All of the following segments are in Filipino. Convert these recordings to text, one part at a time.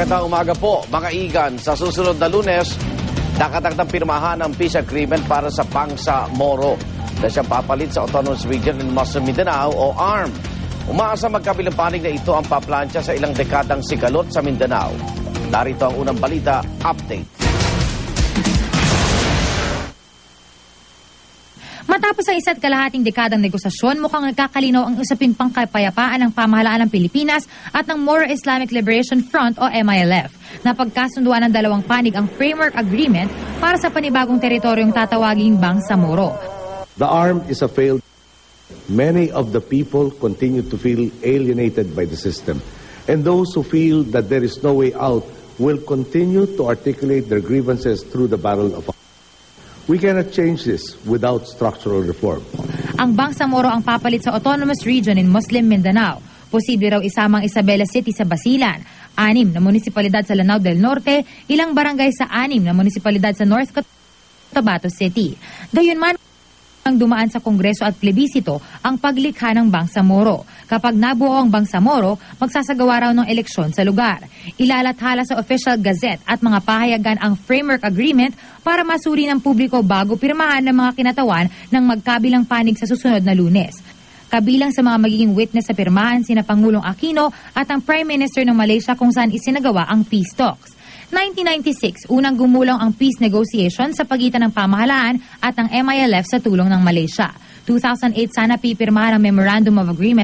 Magandang umaga po, mga igan. Sa susunod na Lunes, nakatagtang pirmahan ang peace agreement para sa Bangsamoro na siyang papalit sa Autonomous Region in Muslim Mindanao o ARM. Umaasa magkabilang panig na ito ang paplansya sa ilang dekadang sigalot sa Mindanao. Narito ang unang balita, update. Matapos ang isa't kalahating dekadang negosasyon, mukhang nagkakalinaw ang usaping pangkapayapaan ng pamahalaan ng Pilipinas at ng Moro Islamic Liberation Front o MILF na pagkasunduan ng dalawang panig ang framework agreement para sa panibagong teritoryong tatawaging Bangsamoro. The ARM is a failed. Many of the people continue to feel alienated by the system, and those who feel that there is no way out will continue to articulate their grievances through the barrel of. We cannot change this without structural reform. Ang Bangsamoro ang papalit sa Autonomous Region in Muslim Mindanao. Posible raw isamang Isabela City sa Basilan, 6 na munisipalidad sa Lanao del Norte, ilang barangay sa 6 na munisipalidad sa North Cotabato City. Gayunman, ang dumaan sa Kongreso at plebisito ang paglikha ng Bangsamoro. Kapag nabuo ang Bangsamoro, magsasagawa raw ng eleksyon sa lugar. Ilalathala sa Official Gazette at mga pahayagan ang framework agreement para masuri ng publiko bago pirmahan ng mga kinatawan ng magkabilang panig sa susunod na Lunes. Kabilang sa mga magiging witness sa pirmahan sina Pangulong Aquino at ang Prime Minister ng Malaysia kung saan isinagawa ang peace talks. 1996, unang gumulong ang peace negotiation sa pagitan ng pamahalaan at ng MILF sa tulong ng Malaysia. 2008 sana pipirmahan ang Memorandum of Agreement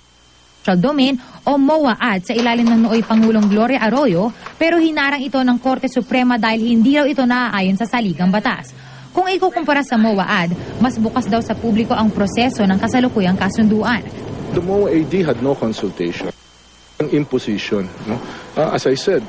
Domain o MOAAD sa ilalim ng nooy Pangulong Gloria Arroyo, pero hinarang ito ng Korte Suprema dahil hindi raw ito naaayon sa saligang batas. Kung ikukumpara sa MOAAD, mas bukas daw sa publiko ang proseso ng kasalukuyang kasunduan. The MOAAD had no consultation. An imposition. No? As I said,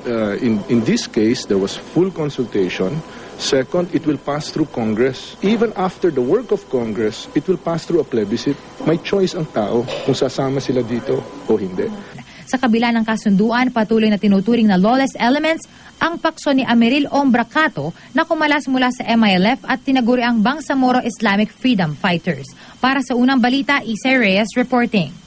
in this case, there was full consultation. Second, it will pass through Congress. Even after the work of Congress, it will pass through a plebiscite. May choice ang tao kung sasama sila dito o hindi. Sa kabila ng kasunduan, patuloy na tinuturing na lawless elements ang pakso ni Ameril Ombracato na kumalas mula sa MILF at tinaguri ang Bangsamoro Islamic Freedom Fighters. Para sa unang balita, Isay Reyes reporting.